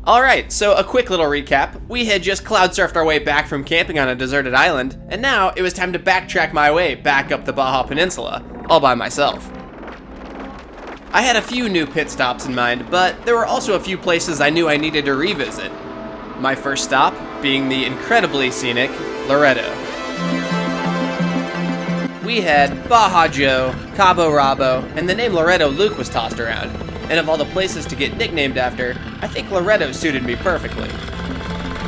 Alright, so a quick little recap. We had just cloud surfed our way back from camping on a deserted island, and now it was time to backtrack my way back up the Baja Peninsula, all by myself. I had a few new pit stops in mind, but there were also a few places I knew I needed to revisit. My first stop being the incredibly scenic Loreto. We had Baja Joe, Cabo Rabo, and the name Loreto Luke was tossed around. And of all the places to get nicknamed after, I think Loreto suited me perfectly.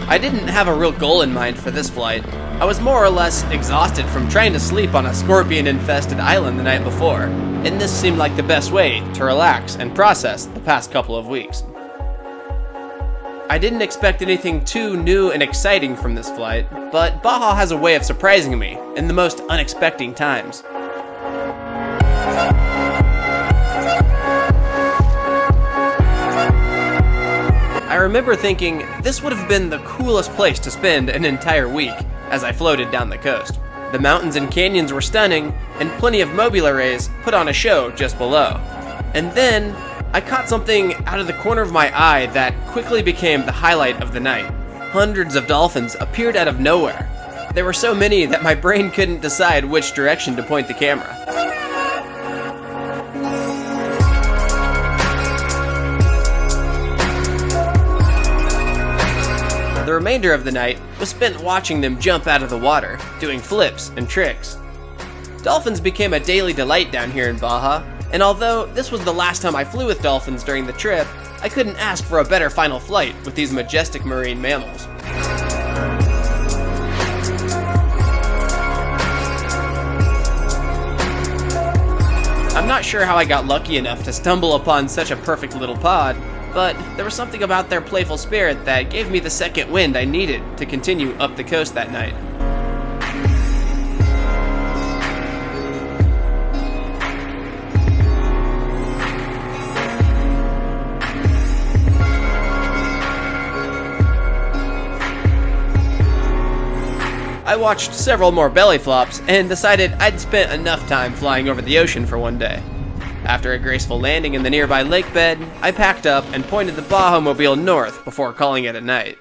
I didn't have a real goal in mind for this flight. I was more or less exhausted from trying to sleep on a scorpion-infested island the night before, and this seemed like the best way to relax and process the past couple of weeks. I didn't expect anything too new and exciting from this flight, but Baja has a way of surprising me in the most unexpected times. I remember thinking this would have been the coolest place to spend an entire week as I floated down the coast. The mountains and canyons were stunning, and plenty of mobile arrays put on a show just below. And then I caught something out of the corner of my eye that quickly became the highlight of the night. Hundreds of dolphins appeared out of nowhere. There were so many that my brain couldn't decide which direction to point the camera. The remainder of the night was spent watching them jump out of the water, doing flips and tricks. Dolphins became a daily delight down here in Baja, and although this was the last time I flew with dolphins during the trip, I couldn't ask for a better final flight with these majestic marine mammals. I'm not sure how I got lucky enough to stumble upon such a perfect little pod, but there was something about their playful spirit that gave me the second wind I needed to continue up the coast that night. I watched several more belly flops and decided I'd spent enough time flying over the ocean for one day. After a graceful landing in the nearby lake bed, I packed up and pointed the Baja Mobile north before calling it a night.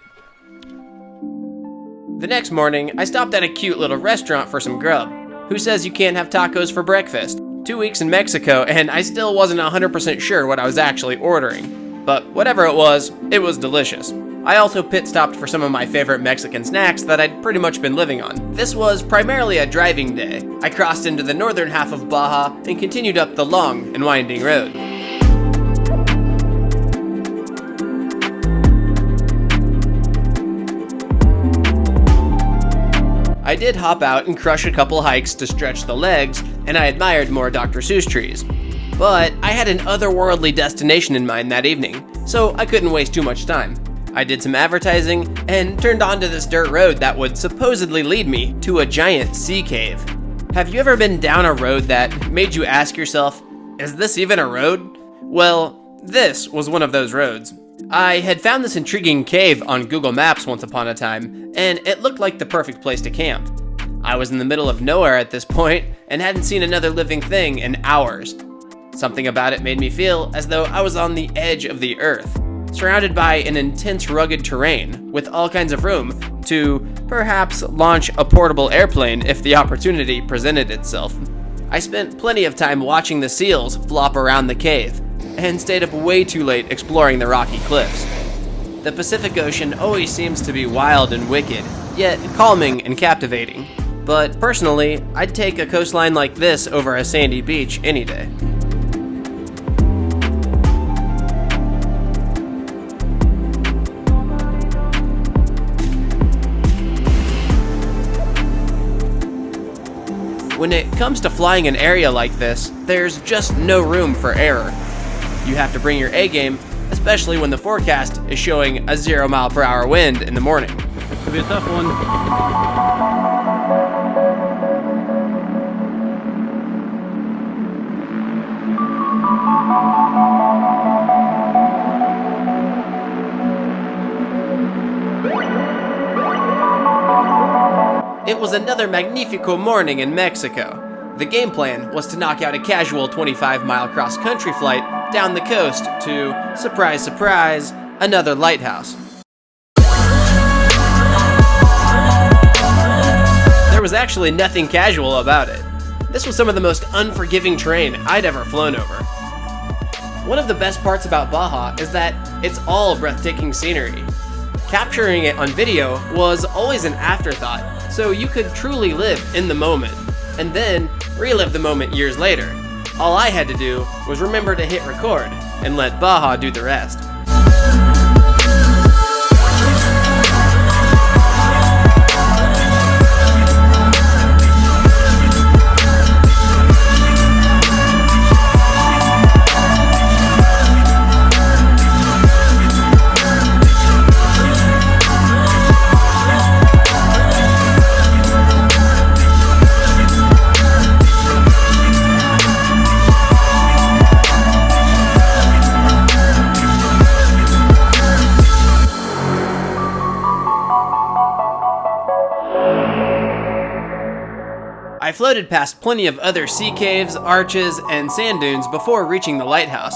The next morning, I stopped at a cute little restaurant for some grub. Who says you can't have tacos for breakfast? 2 weeks in Mexico, and I still wasn't 100% sure what I was actually ordering. But whatever it was delicious. I also pit stopped for some of my favorite Mexican snacks that I'd pretty much been living on. This was primarily a driving day. I crossed into the northern half of Baja and continued up the long and winding road. I did hop out and crush a couple hikes to stretch the legs, and I admired more Dr. Seuss trees. But I had an otherworldly destination in mind that evening, so I couldn't waste too much time. I did some advertising and turned onto this dirt road that would supposedly lead me to a giant sea cave. Have you ever been down a road that made you ask yourself, is this even a road? Well, this was one of those roads. I had found this intriguing cave on Google Maps once upon a time, and it looked like the perfect place to camp. I was in the middle of nowhere at this point and hadn't seen another living thing in hours. Something about it made me feel as though I was on the edge of the earth, surrounded by an intense rugged terrain with all kinds of room to perhaps launch a portable airplane if the opportunity presented itself. I spent plenty of time watching the seals flop around the cave and stayed up way too late exploring the rocky cliffs. The Pacific Ocean always seems to be wild and wicked, yet calming and captivating. But personally, I'd take a coastline like this over a sandy beach any day. When it comes to flying an area like this, there's just no room for error. You have to bring your A game, especially when the forecast is showing a 0 mile per hour wind in the morning. Could be a tough one. It was another magnifico morning in Mexico. The game plan was to knock out a casual 25-mile cross-country flight down the coast to, surprise, surprise, another lighthouse. There was actually nothing casual about it. This was some of the most unforgiving terrain I'd ever flown over. One of the best parts about Baja is that it's all breathtaking scenery. Capturing it on video was always an afterthought, so you could truly live in the moment, and then relive the moment years later. All I had to do was remember to hit record, and let Baja do the rest. I floated past plenty of other sea caves, arches, and sand dunes before reaching the lighthouse.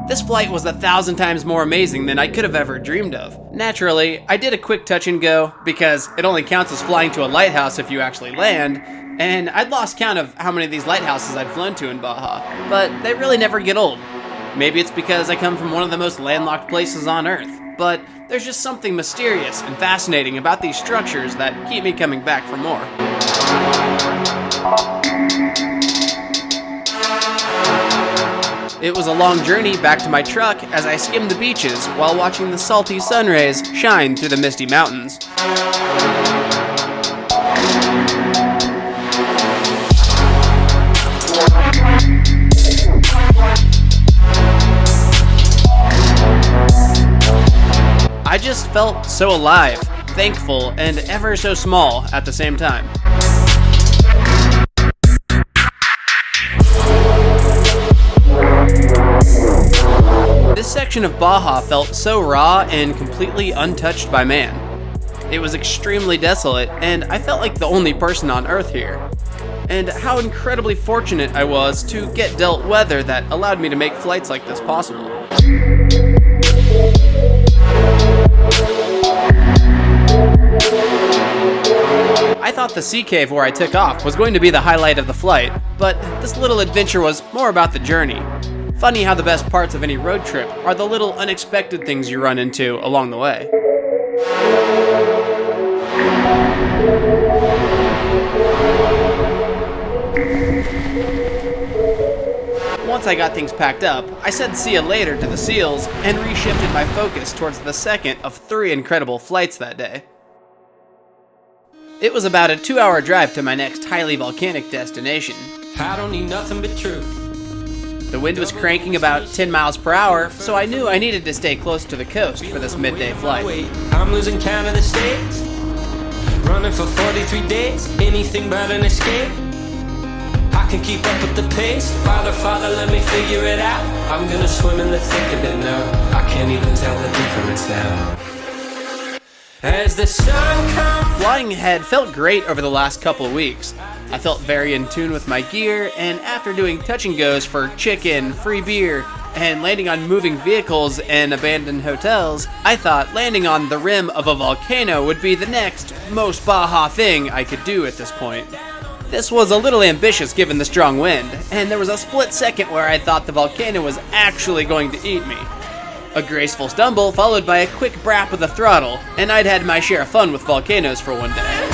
This flight was 1,000 times more amazing than I could have ever dreamed of. Naturally, I did a quick touch and go, because it only counts as flying to a lighthouse if you actually land, and I'd lost count of how many of these lighthouses I'd flown to in Baja, but they really never get old. Maybe it's because I come from one of the most landlocked places on Earth, but there's just something mysterious and fascinating about these structures that keep me coming back for more. It was a long journey back to my truck as I skimmed the beaches while watching the salty sun rays shine through the misty mountains. I just felt so alive, thankful, and ever so small at the same time. This section of Baja felt so raw and completely untouched by man. It was extremely desolate, and I felt like the only person on Earth here. And how incredibly fortunate I was to get dealt weather that allowed me to make flights like this possible. I thought the sea cave where I took off was going to be the highlight of the flight, but this little adventure was more about the journey. Funny how the best parts of any road trip are the little unexpected things you run into along the way. Once I got things packed up, I said see ya later to the seals and reshifted my focus towards the second of 3 incredible flights that day. It was about a 2-hour drive to my next highly volcanic destination. I don't need nothing but truth. The wind was cranking about 10 miles per hour, so I knew I needed to stay close to the coast for this midday flight. I'm losing count of the states, running for 43 days, anything but an escape. I can keep up with the pace, Father, let me figure it out. I'm gonna swim in the thick of it now, I can't even tell the difference now. As the sun comes. Flying ahead felt great over the last couple of weeks. I felt very in tune with my gear, and after doing touch and goes for chicken, free beer, and landing on moving vehicles and abandoned hotels, I thought landing on the rim of a volcano would be the next most Baja thing I could do at this point. This was a little ambitious given the strong wind, and there was a split second where I thought the volcano was actually going to eat me. A graceful stumble followed by a quick brap with the throttle, and I'd had my share of fun with volcanoes for one day.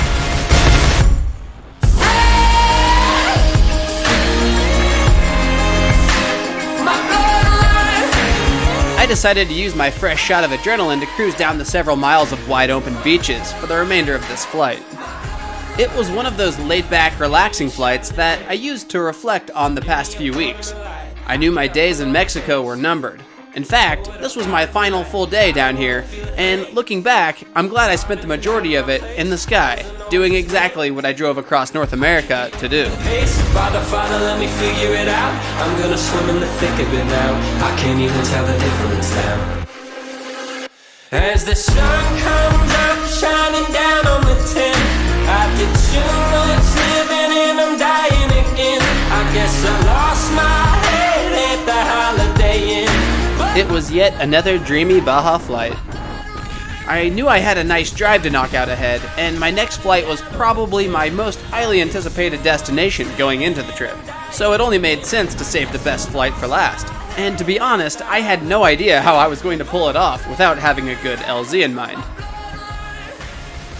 I decided to use my fresh shot of adrenaline to cruise down the several miles of wide open beaches for the remainder of this flight. It was one of those laid-back, relaxing flights that I used to reflect on the past few weeks. I knew my days in Mexico were numbered. In fact, this was my final full day down here, and looking back, I'm glad I spent the majority of it in the sky, doing exactly what I drove across North America to do. Father, let me figure it out. I'm gonna swim in the thick of it now. I can't even tell the difference now. As the sun comes up, shining down on the tent, after too much living and I'm dying again. I guess I lost my head at the Holiday Inn. It it was yet another dreamy Baja flight. I knew I had a nice drive to knock out ahead, and my next flight was probably my most highly anticipated destination going into the trip, so it only made sense to save the best flight for last. And to be honest, I had no idea how I was going to pull it off without having a good LZ in mind.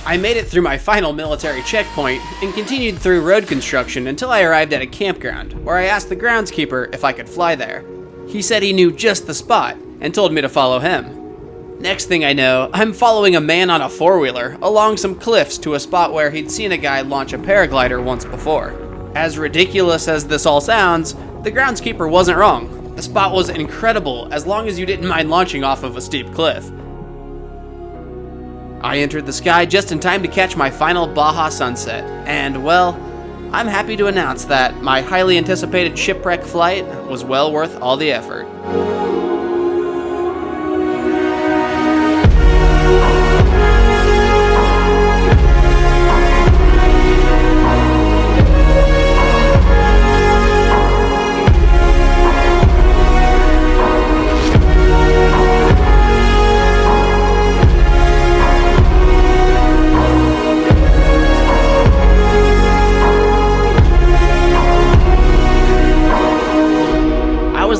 I made it through my final military checkpoint and continued through road construction until I arrived at a campground, where I asked the groundskeeper if I could fly there. He said he knew just the spot and told me to follow him. Next thing I know, I'm following a man on a four-wheeler along some cliffs to a spot where he'd seen a guy launch a paraglider once before. As ridiculous as this all sounds, the groundskeeper wasn't wrong. The spot was incredible as long as you didn't mind launching off of a steep cliff. I entered the sky just in time to catch my final Baja sunset, and well, I'm happy to announce that my highly anticipated shipwreck flight was well worth all the effort.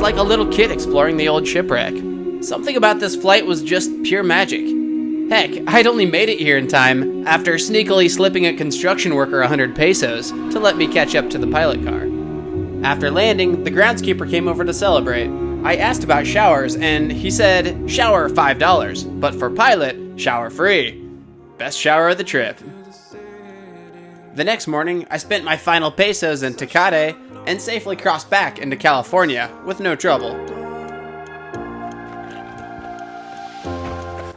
Like a little kid exploring the old shipwreck. Something about this flight was just pure magic. Heck, I'd only made it here in time after sneakily slipping a construction worker 100 pesos to let me catch up to the pilot car. After landing, the groundskeeper came over to celebrate. I asked about showers and he said, shower $5, but for pilot, shower free. Best shower of the trip. The next morning, I spent my final pesos in Tecate and safely crossed back into California with no trouble.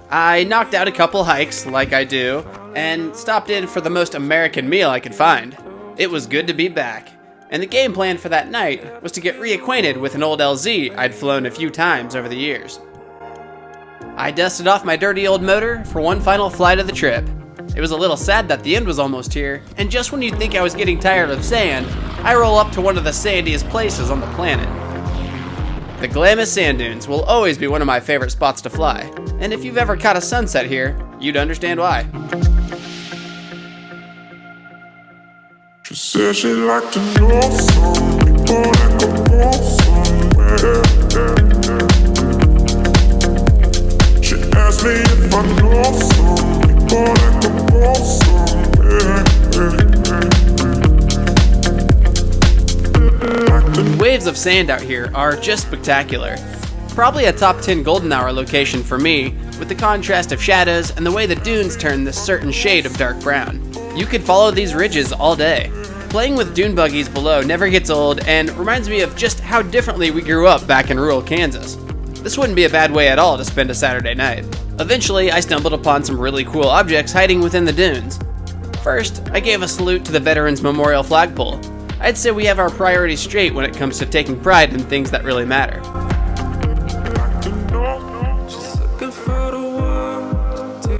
I knocked out a couple hikes, like I do, and stopped in for the most American meal I could find. It was good to be back, and the game plan for that night was to get reacquainted with an old LZ I'd flown a few times over the years. I dusted off my dirty old motor for one final flight of the trip. It was a little sad that the end was almost here, and just when you'd think I was getting tired of sand, I roll up to one of the sandiest places on the planet. The Glamis sand dunes will always be one of my favorite spots to fly, and if you've ever caught a sunset here, you'd understand why. She said she'd like to know some people that could go somewhere. She asked me if I know some people that could go somewhere. The waves of sand out here are just spectacular. Probably a top 10 golden hour location for me, with the contrast of shadows and the way the dunes turn this certain shade of dark brown. You could follow these ridges all day. Playing with dune buggies below never gets old and reminds me of just how differently we grew up back in rural Kansas. This wouldn't be a bad way at all to spend a Saturday night. Eventually, I stumbled upon some really cool objects hiding within the dunes. First, I gave a salute to the Veterans Memorial flagpole. I'd say we have our priorities straight when it comes to taking pride in things that really matter.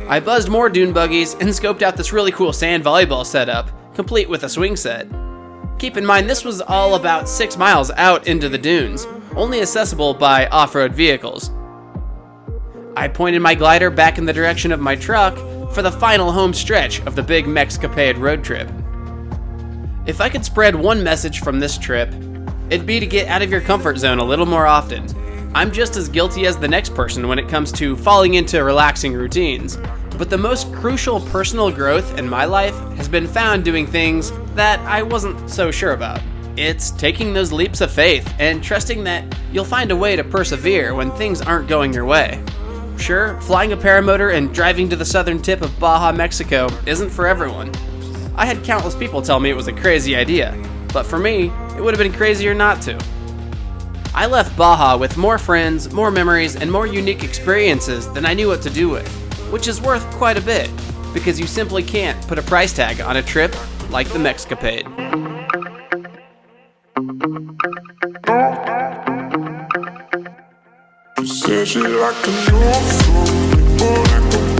I buzzed more dune buggies and scoped out this really cool sand volleyball setup, complete with a swing set. Keep in mind this was all about 6 miles out into the dunes, only accessible by off-road vehicles. I pointed my glider back in the direction of my truck for the final home stretch of the big Mexcapade road trip. If I could spread one message from this trip, it'd be to get out of your comfort zone a little more often. I'm just as guilty as the next person when it comes to falling into relaxing routines, but the most crucial personal growth in my life has been found doing things that I wasn't so sure about. It's taking those leaps of faith and trusting that you'll find a way to persevere when things aren't going your way. Sure, flying a paramotor and driving to the southern tip of Baja, Mexico isn't for everyone. I had countless people tell me it was a crazy idea, but for me, it would have been crazier not to. I left Baja with more friends, more memories, and more unique experiences than I knew what to do with, which is worth quite a bit, because you simply can't put a price tag on a trip like the Mexcapade. She said she'd like to know some people that could